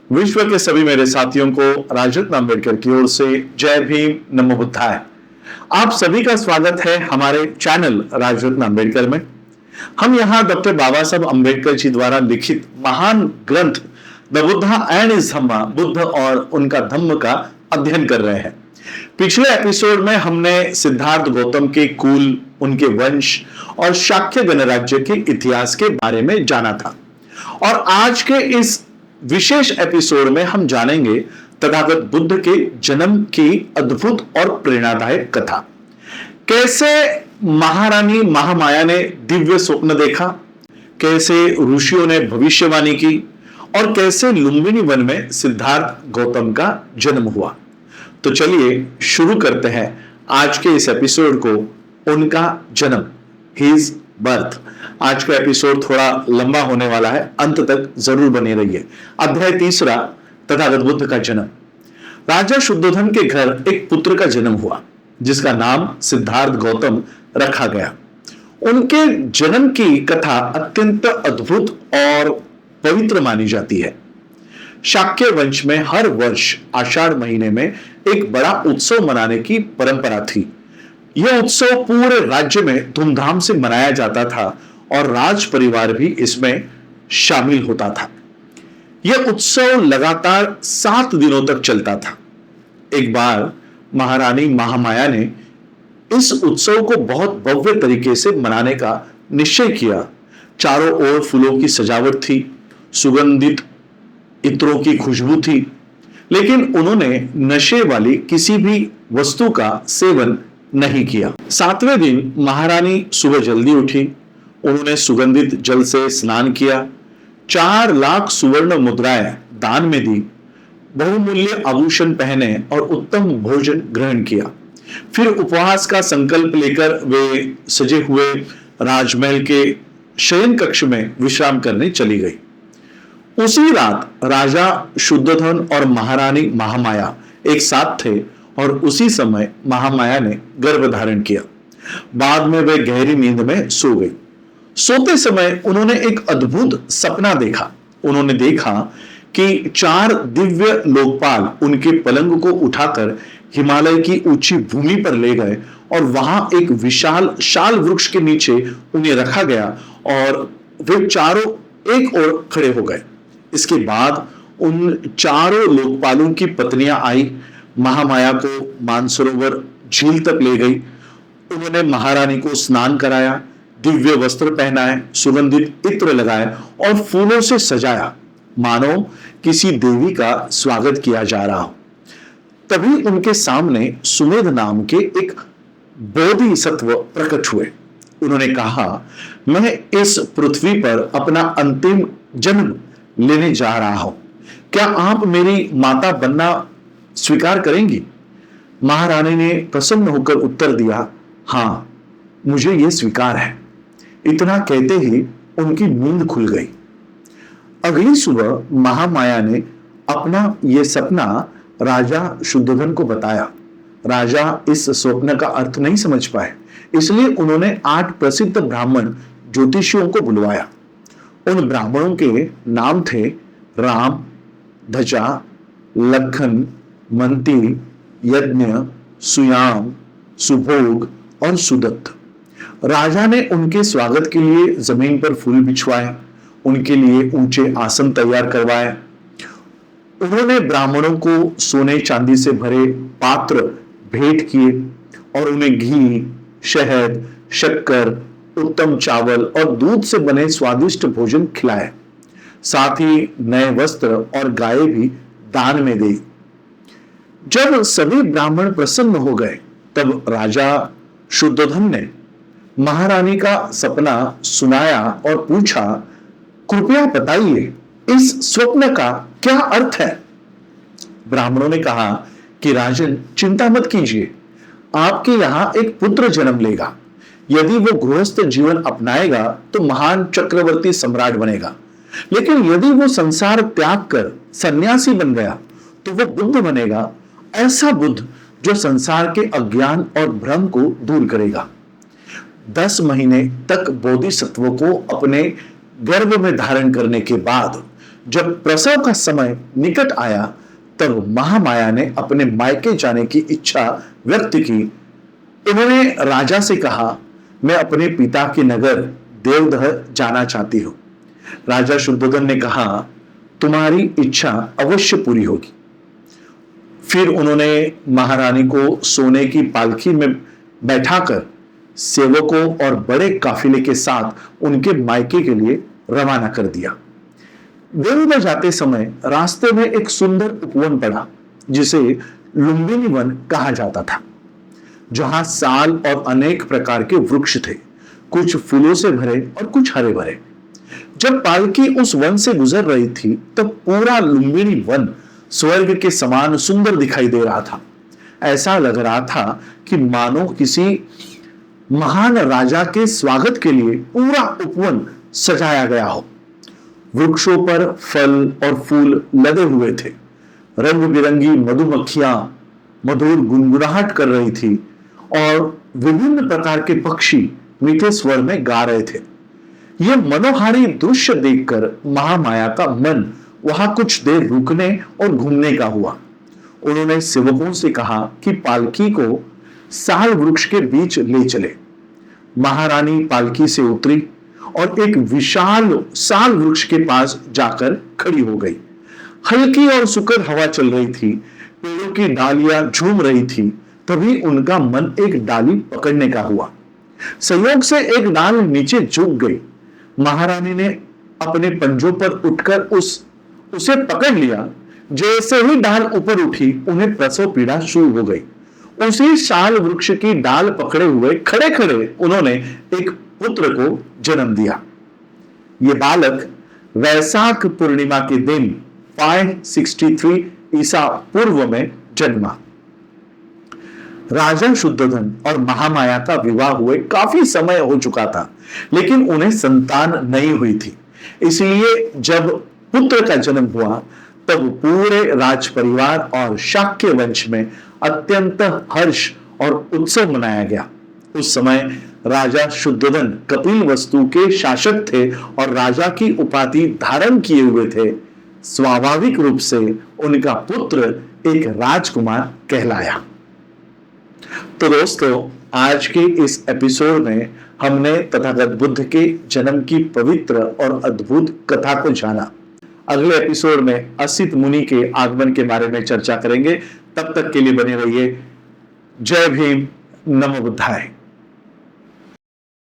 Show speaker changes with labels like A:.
A: विश्व के सभी मेरे साथियों को राजरत्न अंबेडकर की ओर से जय भीम, नमो बुद्धाय। आप सभी का स्वागत है हमारे चैनल राजरत्न अंबेडकर में। हम यहाँ डॉक्टर बाबा साहब अंबेडकर जी द्वारा लिखित महान ग्रंथ द बुद्धा एंड हिज धम्मा, बुद्ध और उनका धम्म का अध्ययन कर रहे हैं। पिछले एपिसोड में हमने सिद्धार्थ गौतम के कुल, उनके वंश और शाक्य गणराज्य के इतिहास के बारे में जाना था, और आज के इस विशेष एपिसोड में हम जानेंगे तथागत बुद्ध के जन्म की अद्भुत और प्रेरणादायक कथा। कैसे महारानी महामाया ने दिव्य स्वप्न देखा, कैसे ऋषियों ने भविष्यवाणी की, और कैसे लुम्बिनी वन में सिद्धार्थ गौतम का जन्म हुआ। तो चलिए शुरू करते हैं आज के इस एपिसोड को, उनका जन्म, हिज बर्थ। आज का एपिसोड थोड़ा लंबा होने वाला है, अंत तक जरूर बने रहिए। अध्याय 3, तथागत बुद्ध का जन्म। राजा शुद्धोधन के घर एक पुत्र का जन्म हुआ जिसका नाम सिद्धार्थ गौतम रखा गया। उनके जन्म की कथा अत्यंत अद्भुत और पवित्र मानी जाती है। शाक्य वंश में हर वर्ष आषाढ़ महीने में एक बड़ा उत्सव मनाने की परंपरा थी। यह उत्सव पूरे राज्य में धूमधाम से मनाया जाता था और राज परिवार भी इसमें शामिल होता था। यह उत्सव लगातार 7 दिनों तक चलता था। एक बार महारानी महामाया ने इस उत्सव को बहुत भव्य तरीके से मनाने का निश्चय किया। चारों ओर फूलों की सजावट थी, सुगंधित इत्रों की खुशबू थी, लेकिन उन्होंने नशे वाली किसी भी वस्तु का सेवन नहीं किया। 7वें दिन महारानी सुबह जल्दी उठी। उन्होंने सुगंधित जल से स्नान किया, 4 लाख सुवर्ण मुद्राएं दान में दी, बहुमूल्य आभूषण पहने और उत्तम भोजन ग्रहण किया। फिर उपवास का संकल्प लेकर वे सजे हुए राजमहल के शयन कक्ष में विश्राम करने चली गई। उसी रात राजा शुद्धोधन और महारानी महामाया एक साथ थे और उसी समय महामाया ने गर्भ धारण किया। बाद में वे गहरी नींद में सो गई। सोते समय उन्होंने एक अद्भुत सपना देखा। उन्होंने देखा कि 4 दिव्य लोकपाल उनके पलंग को उठाकर हिमालय की ऊंची भूमि पर ले गए और वहां एक विशाल शाल वृक्ष के नीचे उन्हें रखा गया और वे चारों एक ओर खड़े हो गए। इसके बाद उन चारों लोकपालों की पत्नियां आई, महामाया को मानसरोवर झील तक ले गई। उन्होंने महारानी को स्नान कराया, दिव्य वस्त्र पहनाए, सुगंधित इत्र लगाए और फूलों से सजाया, मानो किसी देवी का स्वागत किया जा रहा हो। तभी उनके सामने सुमेध नाम के एक बोधिसत्व प्रकट हुए। उन्होंने कहा, मैं इस पृथ्वी पर अपना अंतिम जन्म लेने जा रहा हूं, क्या आप मेरी माता बनना स्वीकार करेंगी? महारानी ने प्रसन्न होकर उत्तर दिया, हां, मुझे यह स्वीकार है। इतना कहते ही उनकी नींद खुल गई। अगली सुबह महामाया ने अपना यह सपना राजा शुद्धोधन को बताया। राजा इस स्वप्न का अर्थ नहीं समझ पाए, इसलिए उन्होंने 8 प्रसिद्ध ब्राह्मण ज्योतिषियों को बुलवाया। उन ब्राह्मणों के नाम थे राम, ध्वजा, लखन, मंती, यज्ञ, सुयाम, सुभोग और सुदत्त। राजा ने उनके स्वागत के लिए जमीन पर फूल बिछवाए, उनके लिए ऊंचे आसन तैयार करवाए। उन्होंने ब्राह्मणों को सोने चांदी से भरे पात्र भेंट किए और उन्हें घी, शहद, शक्कर, उत्तम चावल और दूध से बने स्वादिष्ट भोजन खिलाए। साथ ही नए वस्त्र और गाय भी दान में दी। जब सभी ब्राह्मण प्रसन्न हो गए, तब राजा शुद्धोधन ने महारानी का सपना सुनाया और पूछा, कृपया बताइए इस स्वप्न का क्या अर्थ है? ब्राह्मणों ने कहा कि राजन, चिंता मत कीजिए, आपके यहां एक पुत्र जन्म लेगा। यदि वो गृहस्थ जीवन अपनाएगा तो महान चक्रवर्ती सम्राट बनेगा, लेकिन यदि वो संसार त्याग कर सन्यासी बन गया तो वो बुद्ध बनेगा, ऐसा बुद्ध जो संसार के अज्ञान और भ्रम को दूर करेगा। 10 महीने तक बोधिसत्व को अपने गर्भ में धारण करने के बाद जब प्रसव का समय निकट आया तब महामाया ने अपने मायके जाने की इच्छा व्यक्त की। उन्होंने राजा से कहा, मैं अपने पिता के नगर देवदह जाना चाहती हूं। राजा शुद्धोधन ने कहा, तुम्हारी इच्छा अवश्य पूरी होगी। फिर उन्होंने महारानी को सोने की पालकी में बैठाकर सेवकों और बड़े काफिले के साथ उनके मायके के लिए रवाना कर दिया। देवदह जाते समय रास्ते में एक सुंदर उपवन पड़ा जिसे लुंबिनी वन कहा जाता था, जहां साल और अनेक प्रकार के वृक्ष थे, कुछ फूलों से भरे और कुछ हरे भरे। जब पालकी उस वन से गुजर रही थी तब पूरा लुंबिनी वन स्वर्ग के समान सुंदर दिखाई दे रहा था। ऐसा लग रहा था कि मानो किसी महान राजा के स्वागत के लिए पूरा उपवन सजाया गया हो। वृक्षों पर फल और फूल लदे हुए थे। रंग बिरंगी मधुमक्खियां मधुर गुनगुनाहट कर रही थी और विभिन्न प्रकार के पक्षी मीठे स्वर में गा रहे थे। यह मनोहारी दृश्य देखकर महामाया का मन वहां कुछ देर रुकने और घूमने का हुआ। उन्होंने सेवकों से कहा कि पालकी को साल वृक्ष के बीच ले चले। महारानी पालकी से उतरी और एक विशाल साल वृक्ष के पास जाकर खड़ी हो गई। हल्की और सुखद हवा चल रही थी, पेड़ों की डालियां झूम रही थी। तभी उनका मन एक डाली पकड़ने का हुआ। संयोग से एक डाल नीचे झुक गई। महारानी ने अपने पंजों पर उठकर उसे पकड़ लिया। जैसे ही डाल ऊपर उठी, उन्हें प्रसव पीड़ा शुरू हो गई। उसी साल वृक्ष की डाल पकड़े हुए खड़े खड़े उन्होंने एक पुत्र को जन्म दिया। यह बालक वैशाख पूर्णिमा के दिन 563 ईसा पूर्व में जन्मा। राजा शुद्धोधन और महामाया का विवाह हुए काफी समय हो चुका था, लेकिन उन्हें संतान नहीं हुई थी। इसलिए जब पुत्र का जन्म हुआ तब पूरे राज परिवार और शाक्य वंश में अत्यंत हर्ष और उत्सव मनाया गया। उस समय राजा शुद्धोधन कपिलवस्तु के शासक थे और राजा की उपाधि धारण किए हुए थे। स्वाभाविक रूप से उनका पुत्र एक राजकुमार कहलाया। तो दोस्तों, आज के इस एपिसोड में हमने तथागत बुद्ध के जन्म की पवित्र और अद्भुत कथा को जाना। अगले एपिसोड में असित मुनि के आगमन के बारे में चर्चा करेंगे। तब तक के लिए बने रहिए। जय भीम, नमो बुद्धाय।